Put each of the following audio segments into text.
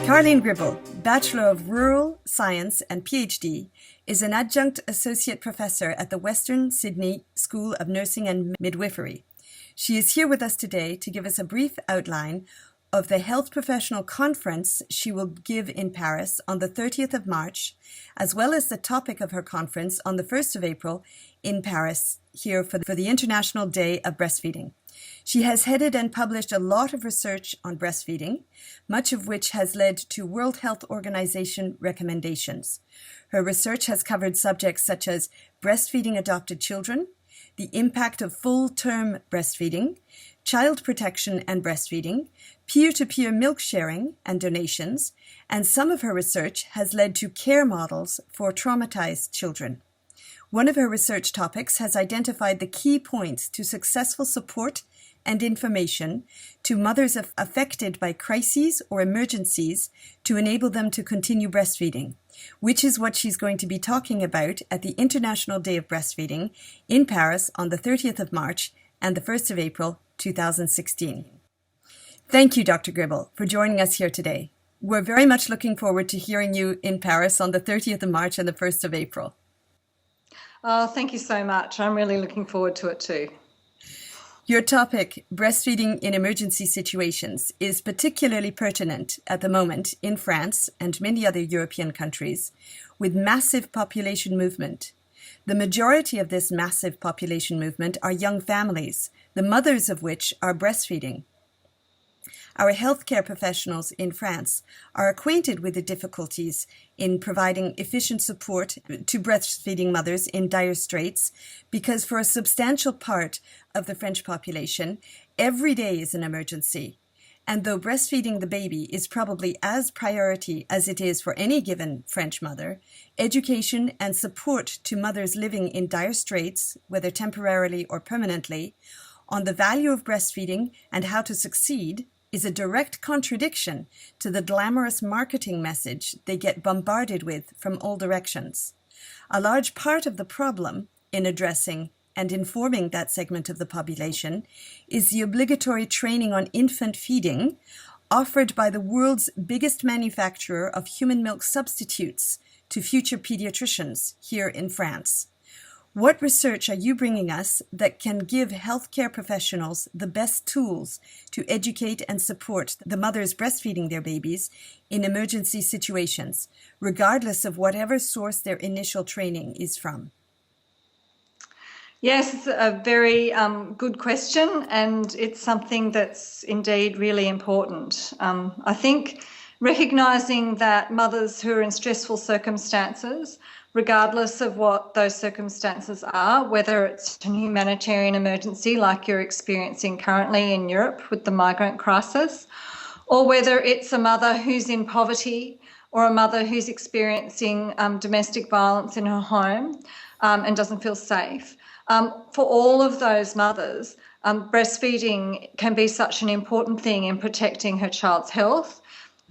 Karleen Gribble, Bachelor of Rural Science and Ph.D., is an adjunct associate professor at the Western Sydney School of Nursing and Midwifery. She is here with us today to give us a brief outline of the health professional conference she will give in Paris on the 30th of March, as well as the topic of her conference on the 1st of April in Paris, here for the International Day of Breastfeeding. She has headed and published a lot of research on breastfeeding, much of which has led to World Health Organization recommendations. Her research has covered subjects such as breastfeeding adopted children, the impact of full-term breastfeeding, child protection and breastfeeding, peer-to-peer milk sharing and donations, and some of her research has led to care models for traumatized children. One of her research topics has identified the key points to successful support and information to mothers affected by crises or emergencies to enable them to continue breastfeeding, which is what she's going to be talking about at the International Day of Breastfeeding in Paris on the 30th of March and the 1st of April 2016. Thank you, Dr. Gribble, for joining us here today. We're very much looking forward to hearing you in Paris on the 30th of March and the 1st of April. Oh, thank you so much. I'm really looking forward to it too. Your topic, breastfeeding in emergency situations, is particularly pertinent at the moment in France and many other European countries, with massive population movement. The majority of this massive population movement are young families, the mothers of which are breastfeeding. Our healthcare professionals in France are acquainted with the difficulties in providing efficient support to breastfeeding mothers in dire straits because for a substantial part of the French population, every day is an emergency. And though breastfeeding the baby is probably as priority as it is for any given French mother, education and support to mothers living in dire straits, whether temporarily or permanently, on the value of breastfeeding and how to succeed is a direct contradiction to the glamorous marketing message they get bombarded with from all directions. A large part of the problem in addressing and informing that segment of the population is the obligatory training on infant feeding offered by the world's biggest manufacturer of human milk substitutes to future pediatricians here in France. What research are you bringing us that can give healthcare professionals the best tools to educate and support the mothers breastfeeding their babies in emergency situations, regardless of whatever source their initial training is from? Yes, it's a very good question, and it's something that's indeed really important. I think recognising that mothers who are in stressful circumstances, regardless of what those circumstances are, whether it's a humanitarian emergency like you're experiencing currently in Europe with the migrant crisis, or whether it's a mother who's in poverty or a mother who's experiencing domestic violence in her home and doesn't feel safe. For all of those mothers, breastfeeding can be such an important thing in protecting her child's health,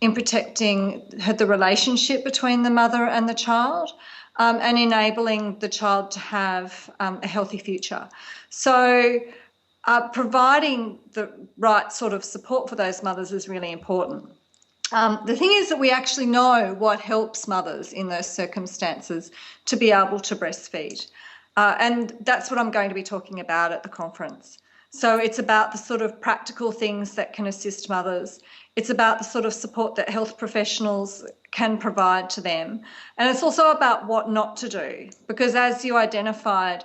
in protecting the relationship between the mother and the child, and enabling the child to have a healthy future. So providing the right sort of support for those mothers is really important. The thing is that we actually know what helps mothers in those circumstances to be able to breastfeed. And that's what I'm going to be talking about at the conference. So it's about the sort of practical things that can assist mothers. It's about the sort of support that health professionals can provide to them. And it's also about what not to do, because as you identified,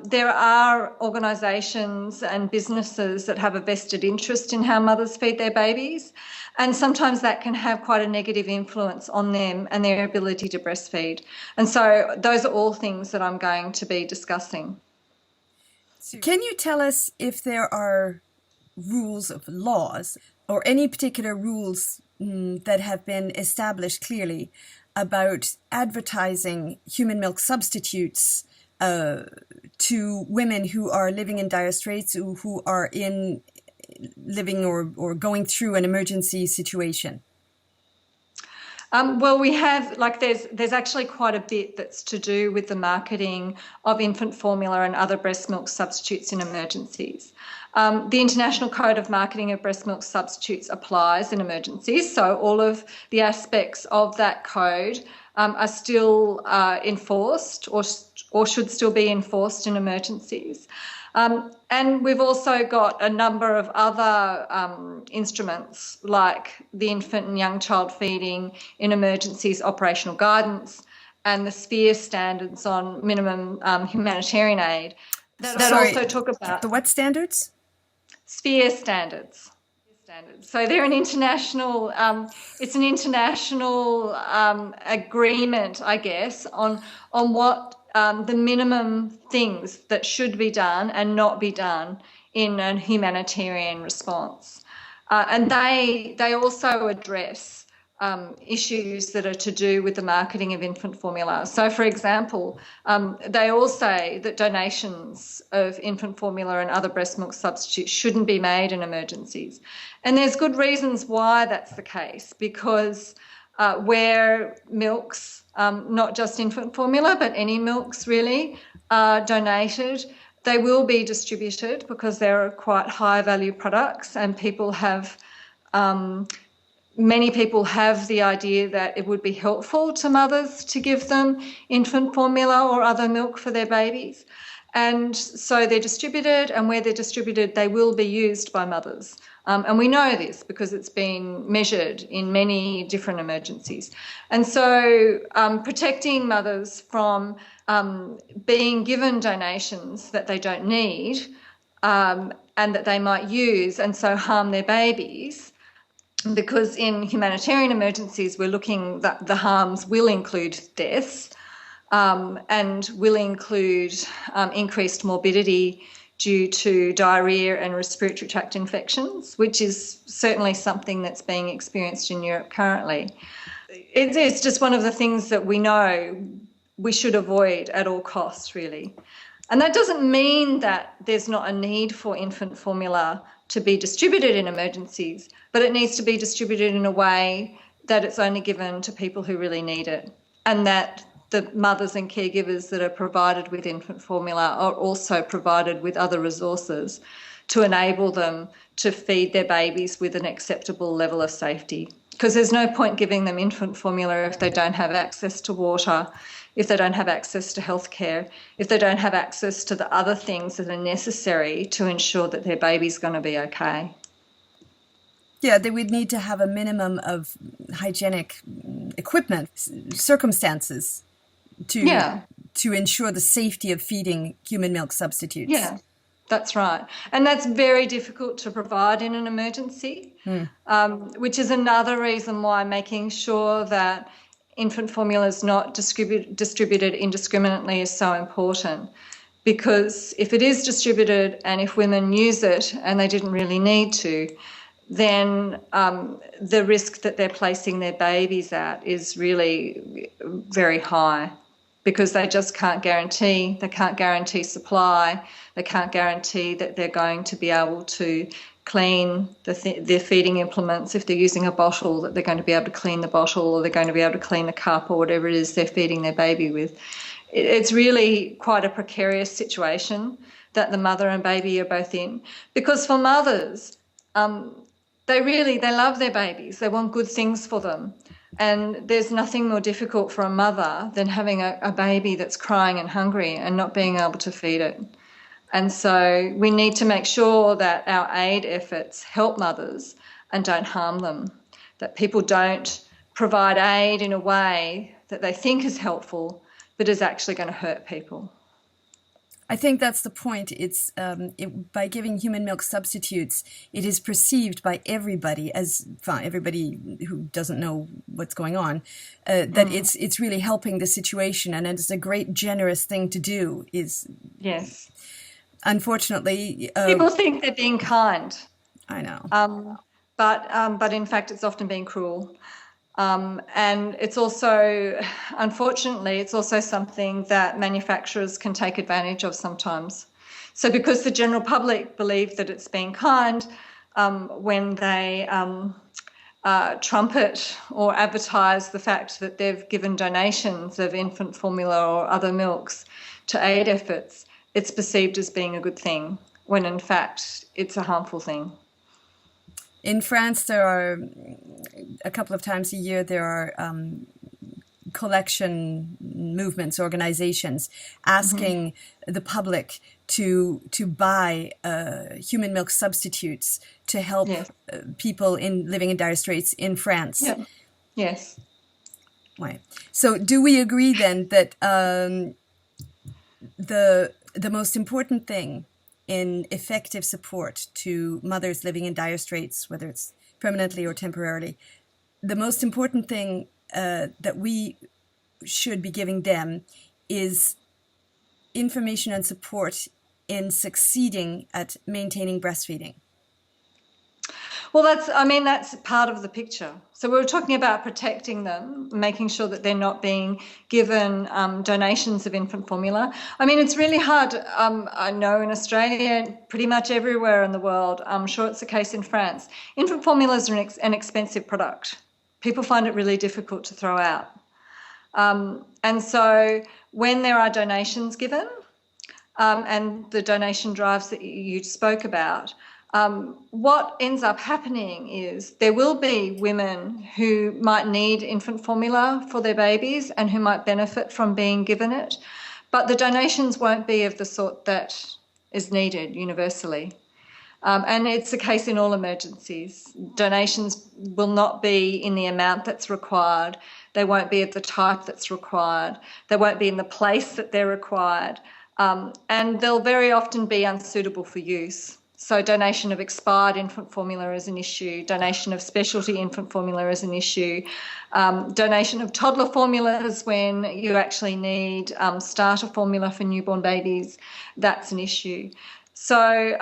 there are organisations and businesses that have a vested interest in how mothers feed their babies. And sometimes that can have quite a negative influence on them and their ability to breastfeed. And so those are all things that I'm going to be discussing. Can you tell us if there are rules of laws or any particular rules that have been established clearly about advertising human milk substitutes to women who are living in dire straits, who are living or going through an emergency situation? Well, we have, there's actually quite a bit that's to do with the marketing of infant formula and other breast milk substitutes in emergencies. The International Code of Marketing of Breast Milk Substitutes applies in emergencies, so all of the aspects of that code are still enforced or should still be enforced in emergencies. And we've also got a number of other instruments like the infant and young child feeding in emergencies operational guidance and the SPHERE standards on minimum humanitarian aid that also talk about... The what standards? SPHERE standards. So they're an international, it's an international agreement, I guess, on what the minimum things that should be done and not be done in a humanitarian response. And they also address issues that are to do with the marketing of infant formula. So, for example, they all say that donations of infant formula and other breast milk substitutes shouldn't be made in emergencies. And there's good reasons why that's the case, because where milks, not just infant formula, but any milks really, are donated, they will be distributed because they're quite high value products, and people have... Many people have the idea that it would be helpful to mothers to give them infant formula or other milk for their babies. And so they're distributed, and where they're distributed, they will be used by mothers. And we know this because it's been measured in many different emergencies. And so protecting mothers from being given donations that they don't need and that they might use and so harm their babies, because in humanitarian emergencies we're looking that the harms will include deaths and will include increased morbidity due to diarrhoea and respiratory tract infections, which is certainly something that's being experienced in Europe currently. It's just one of the things that we know we should avoid at all costs, really. And that doesn't mean that there's not a need for infant formula to be distributed in emergencies, but it needs to be distributed in a way that it's only given to people who really need it, and that the mothers and caregivers that are provided with infant formula are also provided with other resources to enable them to feed their babies with an acceptable level of safety. Because there's no point giving them infant formula if they don't have access to water, if they don't have access to healthcare, if they don't have access to the other things that are necessary to ensure that their baby's going to be okay. Yeah, they would need to have a minimum of hygienic equipment, circumstances to ensure the safety of feeding human milk substitutes. Yeah, that's right. And that's very difficult to provide in an emergency, which is another reason why making sure that infant formula is not distributed indiscriminately is so important. Because if it is distributed and if women use it and they didn't really need to, then the risk that they're placing their babies at is really very high, because they just can't guarantee supply, they can't guarantee that they're going to be able to clean their feeding implements. If they're using a bottle, that they're going to be able to clean the bottle, or they're going to be able to clean the cup or whatever it is they're feeding their baby with. It's really quite a precarious situation that the mother and baby are both in, because for mothers, they love their babies. They want good things for them. And there's nothing more difficult for a mother than having a baby that's crying and hungry and not being able to feed it. And so we need to make sure that our aid efforts help mothers and don't harm them, that people don't provide aid in a way that they think is helpful but is actually going to hurt people. I think that's the point. It's by giving human milk substitutes, it is perceived by everybody everybody who doesn't know what's going on, that it's really helping the situation, and it's a great generous thing to do. Yes. Unfortunately, people think they're being kind. I know. But in fact, it's often being cruel. And it's also, unfortunately, it's also something that manufacturers can take advantage of sometimes. So because the general public believe that it's being kind, when they trumpet or advertise the fact that they've given donations of infant formula or other milks to aid efforts, it's perceived as being a good thing, when in fact it's a harmful thing. In France, there are a couple of times a year, there are collection movements, organizations asking the public to buy human milk substitutes to help people living in dire straits in France. Yeah. Yes. Right. So do we agree then that the most important thing in effective support to mothers living in dire straits, whether it's permanently or temporarily, the most important thing that we should be giving them is information and support in succeeding at maintaining breastfeeding? Well, that's part of the picture. So we were talking about protecting them, making sure that they're not being given donations of infant formula. I mean, it's really hard. I know in Australia and pretty much everywhere in the world, I'm sure it's the case in France, infant formulas are an expensive product. People find it really difficult to throw out. And so when there are donations given, and the donation drives that you spoke about, what ends up happening is there will be women who might need infant formula for their babies and who might benefit from being given it, but the donations won't be of the sort that is needed universally. And it's the case in all emergencies. Donations will not be in the amount that's required. They won't be of the type that's required. They won't be in the place that they're required. And they'll very often be unsuitable for use. So donation of expired infant formula is an issue. Donation of specialty infant formula is an issue. Donation of toddler formulas when you actually need starter formula for newborn babies, that's an issue. So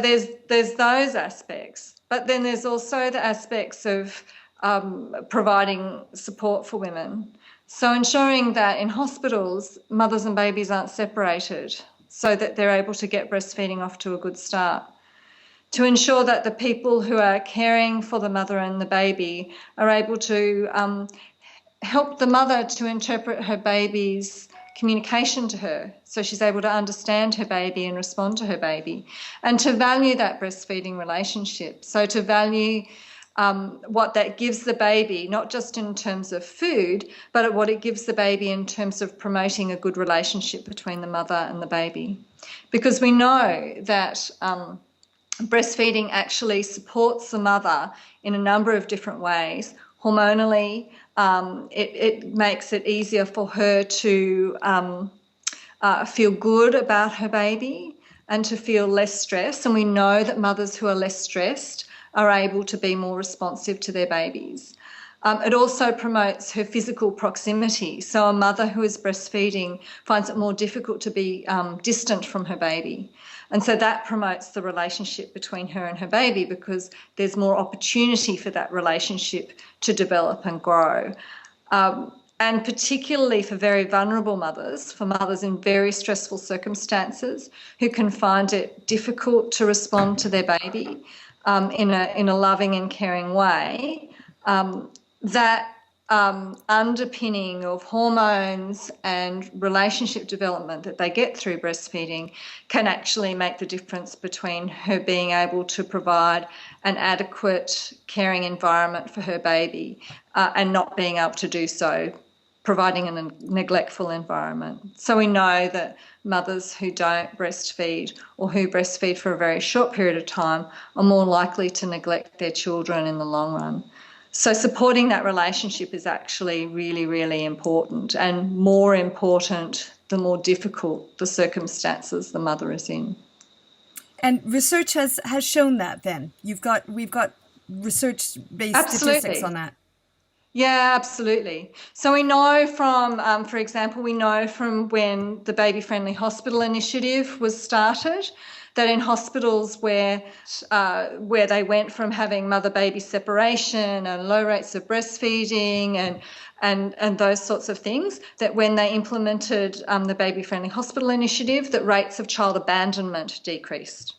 there's those aspects, but then there's also the aspects of providing support for women. So ensuring that in hospitals, mothers and babies aren't separated so that they're able to get breastfeeding off to a good start. To ensure that the people who are caring for the mother and the baby are able to help the mother to interpret her baby's communication to her so she's able to understand her baby and respond to her baby, and to value that breastfeeding relationship. So to value what that gives the baby, not just in terms of food, but what it gives the baby in terms of promoting a good relationship between the mother and the baby. Because we know that breastfeeding actually supports the mother in a number of different ways. Hormonally, it makes it easier for her to feel good about her baby and to feel less stressed. And we know that mothers who are less stressed are able to be more responsive to their babies. It also promotes her physical proximity. So a mother who is breastfeeding finds it more difficult to be distant from her baby. And so that promotes the relationship between her and her baby because there's more opportunity for that relationship to develop and grow. And particularly for very vulnerable mothers, for mothers in very stressful circumstances who can find it difficult to respond to their baby in a loving and caring way, that underpinning of hormones and relationship development that they get through breastfeeding can actually make the difference between her being able to provide an adequate caring environment for her baby and not being able to do so, providing a neglectful environment. So we know that mothers who don't breastfeed or who breastfeed for a very short period of time are more likely to neglect their children in the long run. So supporting that relationship is actually really, really important, and more important the more difficult the circumstances the mother is in. And research has shown that then? We've got research-based statistics on that. Yeah, absolutely. So we know from, for example, from when the Baby Friendly Hospital Initiative was started, that in hospitals where they went from having mother-baby separation and low rates of breastfeeding and those sorts of things, that when they implemented the Baby Friendly Hospital Initiative, that rates of child abandonment decreased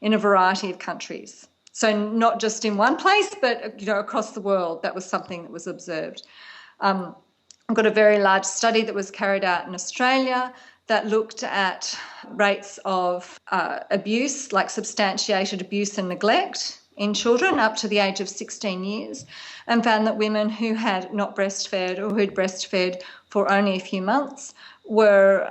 in a variety of countries. So not just in one place, but, across the world, that was something that was observed. I've got a very large study that was carried out in Australia that looked at rates of abuse, like substantiated abuse and neglect in children up to the age of 16 years, and found that women who had not breastfed or who'd breastfed for only a few months were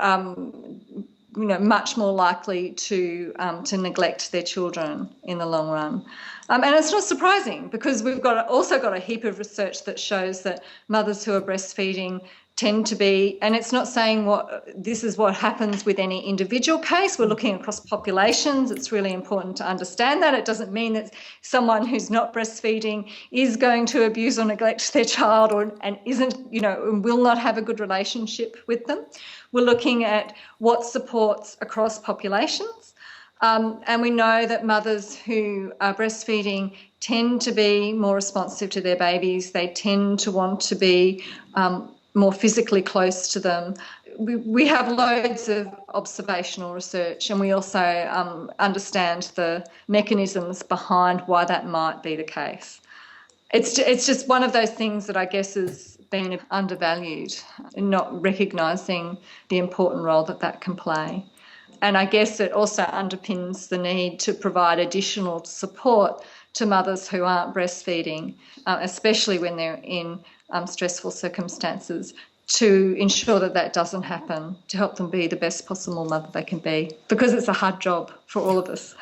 much more likely to neglect their children in the long run. And it's not surprising, because we've also got a heap of research that shows that mothers who are breastfeeding tend to be, and it's not saying this is what happens with any individual case. We're looking across populations. It's really important to understand that. It doesn't mean that someone who's not breastfeeding is going to abuse or neglect their child and isn't, and will not have a good relationship with them. We're looking at what supports across populations. And we know that mothers who are breastfeeding tend to be more responsive to their babies. They tend to want to be more physically close to them. We have loads of observational research, and we also understand the mechanisms behind why that might be the case. It's just one of those things that I guess has been undervalued, and not recognising the important role that can play. And I guess it also underpins the need to provide additional support to mothers who aren't breastfeeding, especially when they're in stressful circumstances, to ensure that doesn't happen, to help them be the best possible mother they can be, because it's a hard job for all of us.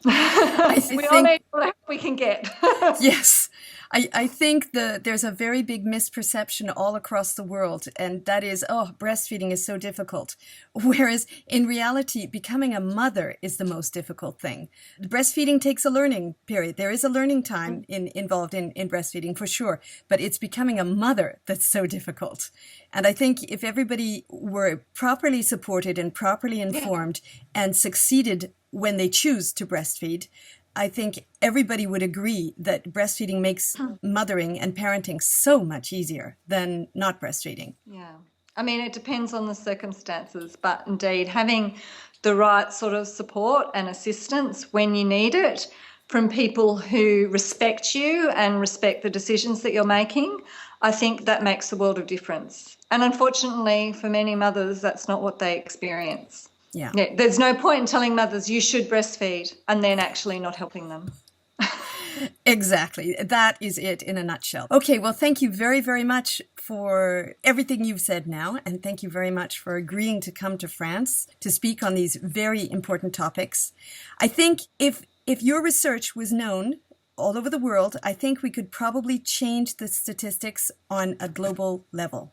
We all need all the help we can get. Yes. I think there's a very big misperception all across the world, and that is, breastfeeding is so difficult. Whereas in reality, becoming a mother is the most difficult thing. Breastfeeding takes a learning period. There is a learning time involved in breastfeeding for sure, but it's becoming a mother that's so difficult. And I think if everybody were properly supported and properly informed and succeeded when they choose to breastfeed, I think everybody would agree that breastfeeding makes mothering and parenting so much easier than not breastfeeding. Yeah. I mean, it depends on the circumstances, but indeed having the right sort of support and assistance when you need it from people who respect you and respect the decisions that you're making, I think that makes a world of difference. And unfortunately, for many mothers, that's not what they experience. Yeah. There's no point in telling mothers you should breastfeed and then actually not helping them. Exactly. That is it in a nutshell. Okay, well, thank you very, very much for everything you've said now, and thank you very much for agreeing to come to France to speak on these very important topics. I think if your research was known all over the world, I think we could probably change the statistics on a global level.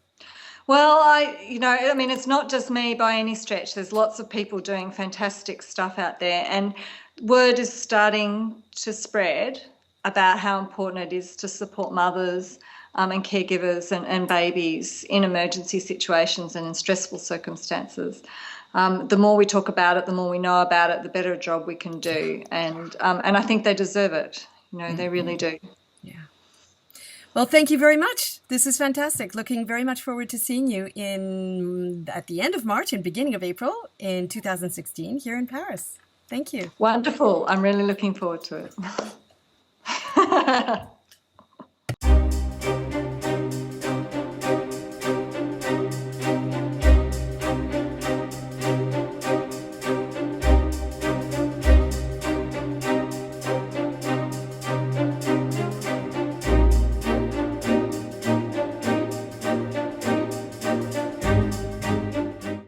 Well, it's not just me by any stretch. There's lots of people doing fantastic stuff out there, and word is starting to spread about how important it is to support mothers and caregivers and babies in emergency situations and in stressful circumstances. The more we talk about it, the more we know about it, the better a job we can do. And I think they deserve it. They really do. Yeah. Well, thank you very much. This is fantastic. Looking very much forward to seeing you at the end of March and beginning of April in 2016 here in Paris. Thank you. Wonderful. I'm really looking forward to it.